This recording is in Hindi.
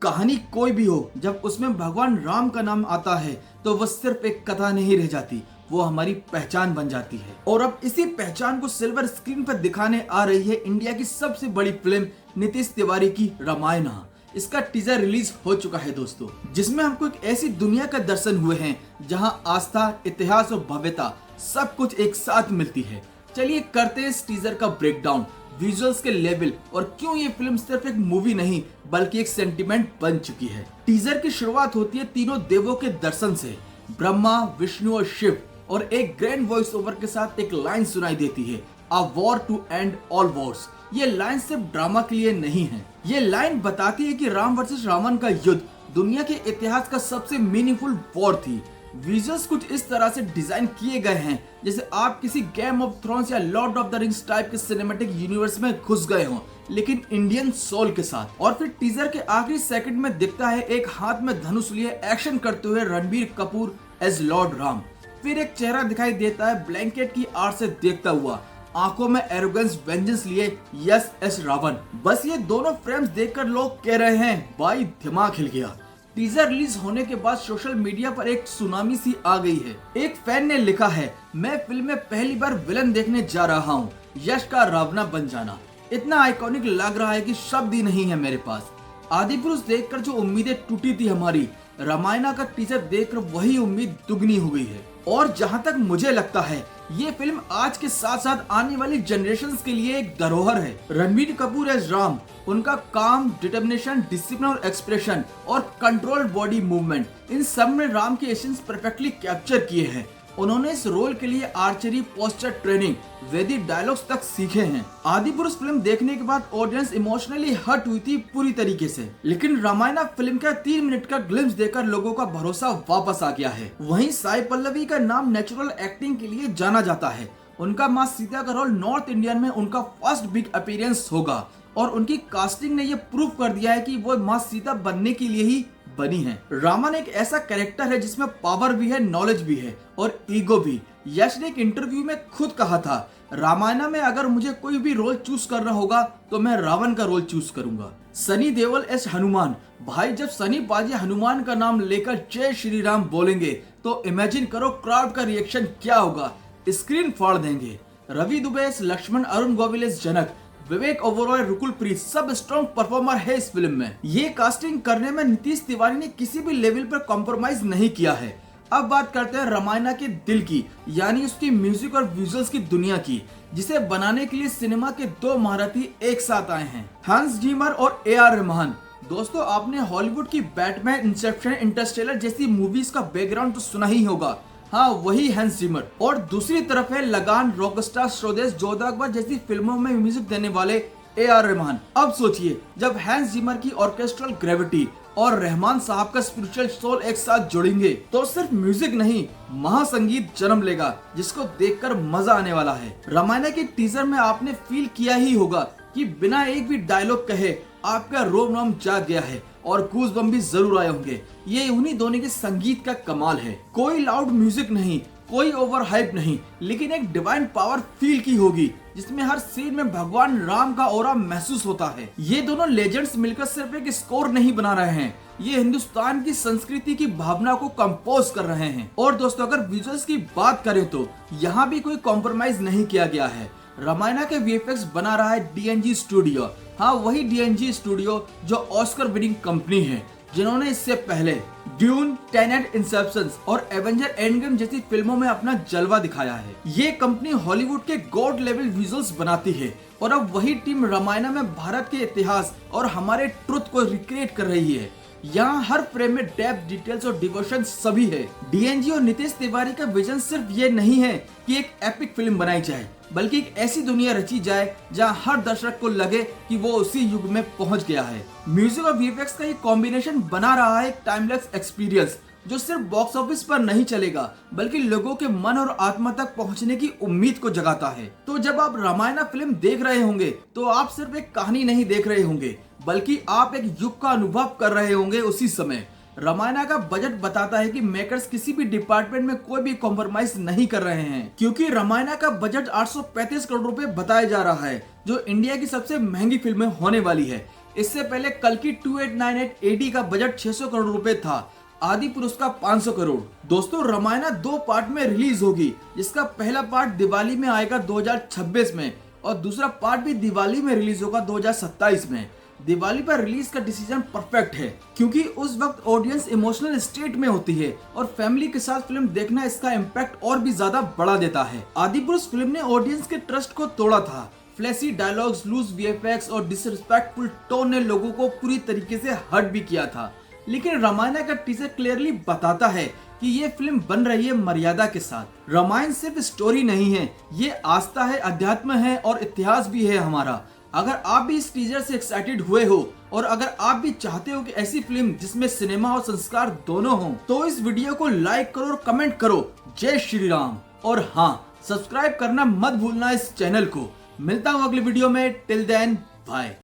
कहानी कोई भी हो, जब उसमें भगवान राम का नाम आता है तो वह सिर्फ एक कथा नहीं रह जाती, वो हमारी पहचान बन जाती है। और अब इसी पहचान को सिल्वर स्क्रीन पर दिखाने आ रही है इंडिया की सबसे बड़ी फिल्म नीतीश तिवारी की रामायण। इसका टीजर रिलीज हो चुका है दोस्तों, जिसमें हमको एक ऐसी दुनिया का दर्शन हुए हैं जहां आस्था, इतिहास और भव्यता सब कुछ एक साथ मिलती है। चलिए करते हैं इस टीजर का ब्रेकडाउन, विजुअल्स के लेवल और क्यों ये फिल्म सिर्फ एक मूवी नहीं बल्कि एक सेंटिमेंट बन चुकी है। टीजर की शुरुआत होती है तीनों देवों के दर्शन से, ब्रह्मा, विष्णु और शिव, और एक ग्रैंड वॉइस ओवर के साथ एक लाइन सुनाई देती है, a war to end all wars. ये लाइन सिर्फ ड्रामा के लिए नहीं है, ये लाइन बताती है कि राम वर्सेस रावण का युद्ध दुनिया के इतिहास का सबसे मीनिंगफुल वॉर थी। विजुअल्स कुछ इस तरह से डिजाइन किए गए हैं जैसे आप किसी गेम ऑफ थ्रोन्स या Lord of the rings type के सिनेमैटिक यूनिवर्स में घुस गए हों, लेकिन इंडियन सोल के साथ। और फिर टीजर के आखिरी सेकंड में दिखता है एक हाथ में धनुष लिए एक्शन करते हुए रणबीर कपूर एज लॉर्ड राम। फिर एक चेहरा दिखाई देता है ब्लैंकेट की आड़ से देखता हुआ, आंखों में एरोगेंस वेंजेंस लिए, यस एस रावण। बस ये दोनों फ्रेम्स देखकर लोग कह रहे हैं भाई दिमाग हिल गया। टीजर रिलीज होने के बाद सोशल मीडिया पर एक सुनामी सी आ गई है। एक फैन ने लिखा है, मैं फिल्म में पहली बार विलन देखने जा रहा हूँ, यश का रावणा बन जाना इतना आइकॉनिक लग रहा है कि शब्द ही नहीं है मेरे पास। आदिपुरुष देखकर जो उम्मीदें टूटी थी हमारी, रामायण का टीजर देखकर वही उम्मीद दुगनी हो गई है। और जहां तक मुझे लगता है ये फिल्म आज के साथ साथ आने वाली जनरेशंस के लिए एक धरोहर है। रणबीर कपूर एज राम, उनका काम, डिटर्मिनेशन, डिसिप्लिन और एक्सप्रेशन और कंट्रोल्ड बॉडी मूवमेंट, इन सब में राम के एसेंस परफेक्टली कैप्चर किए हैं। उन्होंने इस रोल के लिए आर्चरी, पोस्चर ट्रेनिंग, वैदिक डायलॉग्स तक सीखे हैं। आदिपुरुष फिल्म देखने के बाद ऑडियंस इमोशनली हर्ट हुई थी पूरी तरीके से, लेकिन रामायण फिल्म का 3 मिनट का ग्लिम्स देखकर लोगों का भरोसा वापस आ गया है। वहीं साई पल्लवी का नाम नेचुरल एक्टिंग के लिए जाना जाता है। उनका माँ सीता का रोल नॉर्थ इंडियन में उनका फर्स्ट बिग अपीयरेंस होगा और उनकी कास्टिंग ने ये प्रूव कर दिया है कि वो माँ सीता बनने के लिए ही बनी है। रावण एक ऐसा कैरेक्टर है जिसमें पावर भी है, नॉलेज भी है और ईगो भी। यश ने एक इंटरव्यू में खुद कहा था, रामायण में अगर मुझे कोई भी रोल चूज करना होगा तो मैं रावण का रोल चूज करूंगा। सनी देओल एस हनुमान, भाई जब सनी पाजी हनुमान का नाम लेकर जय श्री राम बोलेंगे तो इमेजिन करो क्राउड का रिएक्शन क्या होगा, स्क्रीन फाड़ देंगे। रवि दुबे एस लक्ष्मण, अरुण गोविल एस जनक, विवेक ओबरॉय, रुकुल प्रीत, सब स्ट्रॉन्ग परफॉर्मर है इस फिल्म में। ये कास्टिंग करने में नीतीश तिवारी ने किसी भी लेवल पर कॉम्प्रोमाइज नहीं किया है। अब बात करते हैं रामायण के दिल की, यानी उसकी म्यूजिक और विजुअल्स की दुनिया की, जिसे बनाने के लिए सिनेमा के 2 महारथी एक साथ आए हैं, हंस जिमर और AR रहमान। दोस्तों, आपने हॉलीवुड की बैटमैन, इंसेप्शन, इंटरस्टेलर जैसी मूवीज का बैकग्राउंड तो सुना ही होगा। हाँ, वही हैंस जिमर। और दूसरी तरफ है लगान, रॉकस्टार, स्वदेश, जोधा अकबर जैसी फिल्मों में म्यूजिक देने वाले AR रहमान। अब सोचिए, जब हैंस जिमर की ऑर्केस्ट्रल ग्रेविटी और रहमान साहब का स्पिरिचुअल सोल एक साथ जुड़ेंगे तो सिर्फ म्यूजिक नहीं, महासंगीत जन्म लेगा जिसको देखकर मजा आने वाला है। रामायण के टीजर में आपने फील किया ही होगा कि बिना एक भी डायलॉग कहे आपका रोम रोम जाग गया है और गूज़बम्प भी जरूर आए होंगे। ये उन्हीं दोनों के संगीत का कमाल है। कोई लाउड म्यूजिक नहीं, कोई ओवर हाइप नहीं, लेकिन एक डिवाइन पावर फील की होगी जिसमें हर सीन में भगवान राम का ऑरा महसूस होता है। ये दोनों लेजेंड्स मिलकर सिर्फ एक स्कोर नहीं बना रहे हैं, ये हिंदुस्तान की संस्कृति की भावना को कंपोज कर रहे हैं। और दोस्तों, अगर विजुअल्स की बात करें तो यहाँ भी कोई कॉम्प्रोमाइज नहीं किया गया है। रामायण के VFX बना रहा है DNG स्टूडियो। हाँ, वही DNG स्टूडियो जो ऑस्कर विनिंग कंपनी है, जिन्होंने इससे पहले ड्यून, टेनेट, इंसेप्शन और एवेंजर एंड गेम जैसी फिल्मों में अपना जलवा दिखाया है। ये कंपनी हॉलीवुड के गॉड लेवल विजुअल्स बनाती है और अब वही टीम रामायण में भारत के इतिहास और हमारे ट्रुथ को रिक्रिएट कर रही है। यहाँ हर फ्रेम में डेप्थ, डिटेल्स और डिवोशन सभी है। DNG और नीतीश तिवारी का विजन सिर्फ ये नहीं है कि एक एपिक फिल्म बनाई जाए, बल्कि एक ऐसी दुनिया रची जाए जहां हर दर्शक को लगे कि वो उसी युग में पहुंच गया है। म्यूजिक और VFX का ये कॉम्बिनेशन बना रहा है एक टाइमलेस एक्सपीरियंस जो सिर्फ बॉक्स ऑफिस पर नहीं चलेगा बल्कि लोगों के मन और आत्मा तक पहुंचने की उम्मीद को जगाता है। तो जब आप रामायण फिल्म देख रहे होंगे तो आप सिर्फ एक कहानी नहीं देख रहे होंगे, बल्कि आप एक युग का अनुभव कर रहे होंगे उसी समय। रामायण का बजट बताता है कि मेकर्स किसी भी डिपार्टमेंट में कोई भी कॉम्प्रोमाइज नहीं कर रहे हैं, क्योंकि रामायण का बजट 835 करोड़ रुपए बताया जा रहा है, जो इंडिया की सबसे महंगी फिल्म होने वाली है। इससे पहले कल की 2898 AD का बजट 600 करोड़ रुपए था, आदि पुरुष का 500 करोड़। दोस्तों रामायणा 2 पार्ट में रिलीज होगी, जिसका पहला पार्ट दिवाली में आएगा 2026 में और दूसरा पार्ट भी दिवाली में रिलीज होगा 2027 में। दिवाली पर रिलीज का डिसीजन परफेक्ट है, क्योंकि उस वक्त ऑडियंस इमोशनल स्टेट में होती है और फैमिली के साथ फिल्म देखना इसका इम्पैक्ट और भी ज्यादा बढ़ा देता है। आदि पुरुष फिल्म ने ऑडियंस के ट्रस्ट को तोड़ा था। फ्लैशी डायलॉग्स, लूज VFX और डिसरिस्पेक्टफुल टोन ने लोगों को पूरी तरीके से हर्ट भी किया था। लेकिन रामायण का टीजर क्लियरली बताता है कि ये फिल्म बन रही है मर्यादा के साथ। रामायण सिर्फ स्टोरी नहीं है, ये आस्था है, अध्यात्म है और इतिहास भी है हमारा। अगर आप भी इस टीजर से एक्साइटेड हुए हो और अगर आप भी चाहते हो कि ऐसी फिल्म जिसमें सिनेमा और संस्कार दोनों हो, तो इस वीडियो को लाइक करो और कमेंट करो। जय श्री राम। और हाँ, सब्सक्राइब करना मत भूलना इस चैनल को। मिलता हूँ अगली वीडियो में। Till then bye.